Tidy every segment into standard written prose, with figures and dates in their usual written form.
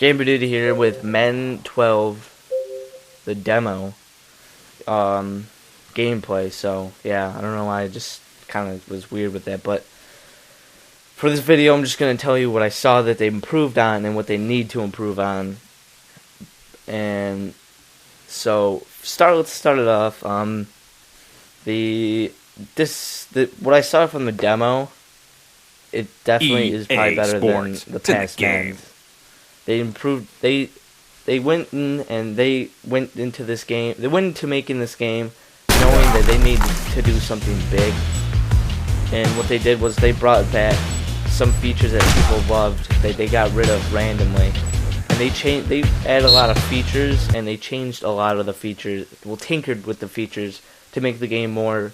Gamer Duty here with Men 12, the demo, gameplay. So yeah, I don't know why I just kind of was weird with that, but for this video, I'm just gonna tell you what I saw that they improved on and what they need to improve on. And so let's start it off. What I saw from the demo, it definitely is probably better than the past games. They improved. They went in and they went into this game. They went into making this game knowing that they needed to do something big. And what they did was they brought back some features that people loved that they got rid of randomly. And they added a lot of features, and they changed a lot of the features. Well, tinkered with the features to make the game more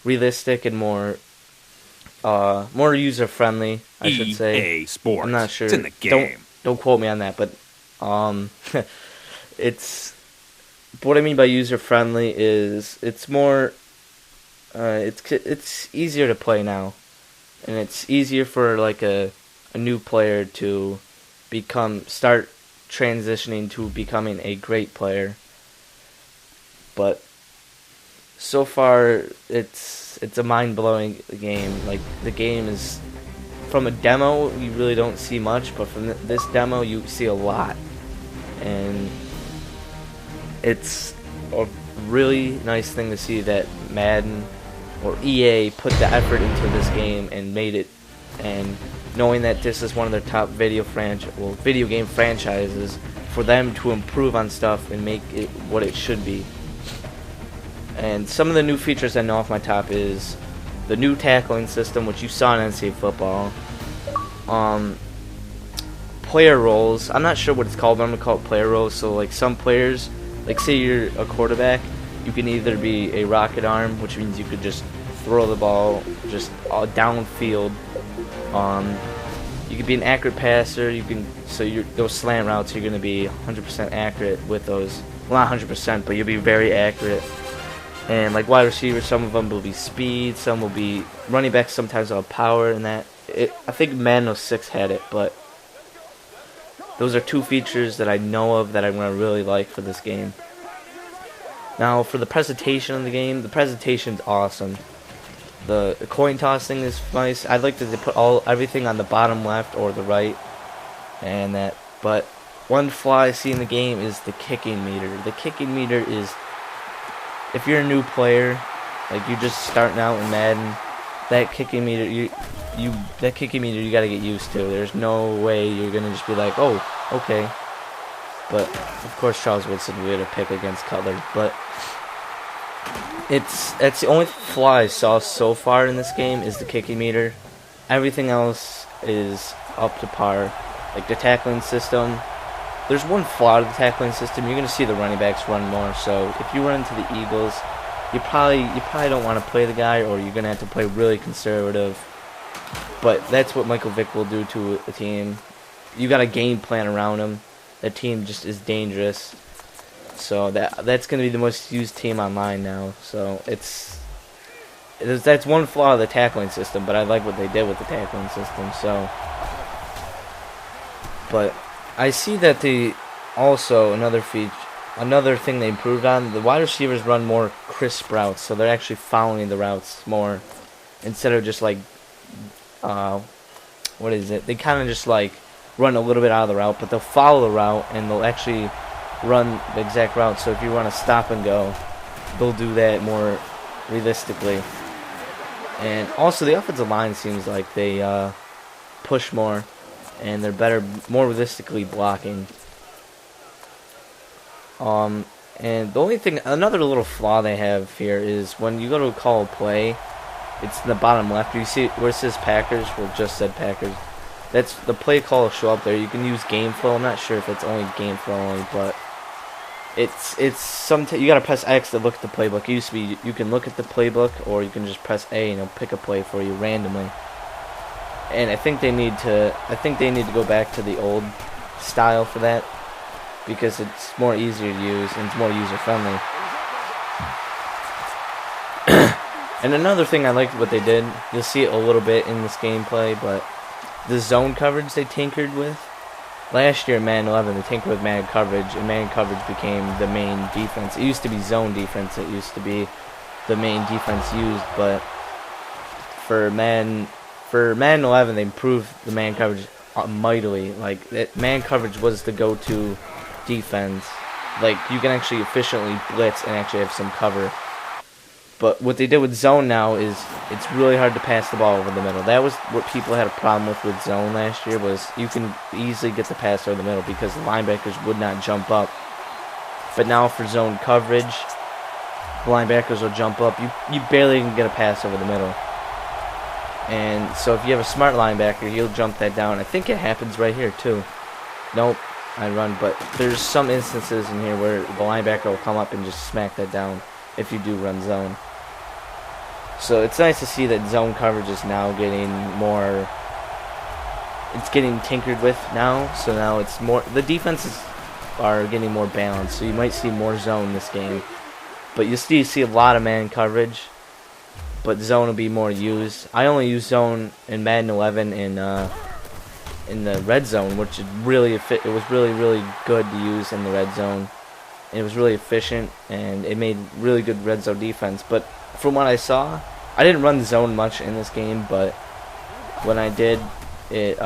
realistic and more user friendly, I should say. EA Sports. I'm not sure. It's in the game. Don't quote me on that, but it's what I mean by user friendly is it's more it's easier to play now, and it's easier for like a new player to start transitioning to becoming a great player. But so far it's a mind-blowing game. Like, the game is, from a demo you really don't see much, but from this demo you see a lot, and it's a really nice thing to see that Madden or EA put the effort into this game and made it, and knowing that this is one of their top video game franchises, for them to improve on stuff and make it what it should be. And some of the new features I know off my top is the new tackling system, which you saw in NCAA football. Player roles. I'm not sure what it's called, but I'm going to call it player roles. So, like, some players, like, say you're a quarterback, you can either be a rocket arm, which means you could just throw the ball just downfield. You could be an accurate passer. Those slant routes, you're going to be 100% accurate with those. Well, not 100%, but you'll be very accurate. And like wide receivers, some of them will be speed, some will be running backs. Sometimes will have power, and I think Madden 06 had it, but those are two features that I know of that I'm gonna really like for this game. Now, for the presentation of the game, the presentation's awesome. The coin tossing is nice. I like that they put everything on the bottom left or the right, and that. But one flaw I see in the game is the kicking meter. The kicking meter is, if you're a new player, like you're just starting out in Madden, that kicking meter you gotta get used to. There's no way you're gonna just be like, oh, okay. But of course, Charles Woodson would have pick against Cutler. But that's the only flaw I saw so far in this game is the kicking meter. Everything else is up to par. Like the tackling system. There's one flaw to the tackling system. You're going to see the running backs run more. So if you run into the Eagles, you probably don't want to play the guy, or you're going to have to play really conservative. But that's what Michael Vick will do to a team. You got a game plan around him. That team just is dangerous. So that's going to be the most used team online now. So that's one flaw of the tackling system. But I like what they did with the tackling system. So, but I see that another thing they improved on, the wide receivers run more crisp routes, so they're actually following the routes more, instead of just like, they kind of just like run a little bit out of the route, but they'll follow the route and they'll actually run the exact route. So if you want to stop and go, they'll do that more realistically. And also the offensive line seems like they push more, and they're more realistically blocking. And another little flaw they have here is when you go to call a play, it's in the bottom left. You see where it says Packers? Well, it just said Packers. That's the play call will show up there. You can use game flow. I'm not sure if it's only game flow only, but you gotta press X to look at the playbook. It used to be you can look at the playbook, or you can just press A and it'll pick a play for you randomly. And I think they need to go back to the old style for that, because it's more easier to use and it's more user friendly. And another thing I liked what they did, you'll see it a little bit in this gameplay, but the zone coverage they tinkered with. last year in Madden 11 they tinkered with man coverage, and man coverage became the main defense. It used to be zone defense. It used to be the main defense used, but for Madden 11 they improved the man coverage mightily. Like man coverage was the go-to defense. Like you can actually efficiently blitz and actually have some cover. But what they did with zone now is it's really hard to pass the ball over the middle. That was what people had a problem with zone last year, was you can easily get the pass over the middle because the linebackers would not jump up. But now for zone coverage, the linebackers will jump up. You barely can get a pass over the middle. And so if you have a smart linebacker, he'll jump that down. I think it happens right here too. Nope, I run. But there's some instances in here where the linebacker will come up and just smack that down if you do run zone. So it's nice to see that zone coverage is now getting more, it's getting tinkered with now. So now it's more, the defenses are getting more balanced. So you might see more zone this game. But you still see a lot of man coverage, but zone will be more used. I only use zone in Madden 11 in the red zone, which is really it was really good to use in the red zone. And it was really efficient, and it made really good red zone defense. But from what I saw, I didn't run zone much in this game, but when I did it,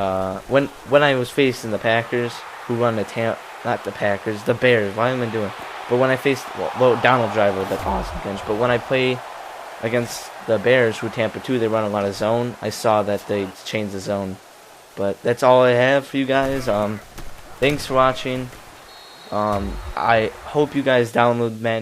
when I was facing the Packers, who run not the Packers, the Bears. Why am I doing? But when I faced Donald Driver, that's awesome bench. But when I play against the Bears, who Tampa 2, they run a lot of zone. I saw that they changed the zone. But that's all I have for you guys. Thanks for watching. I hope you guys download Madden.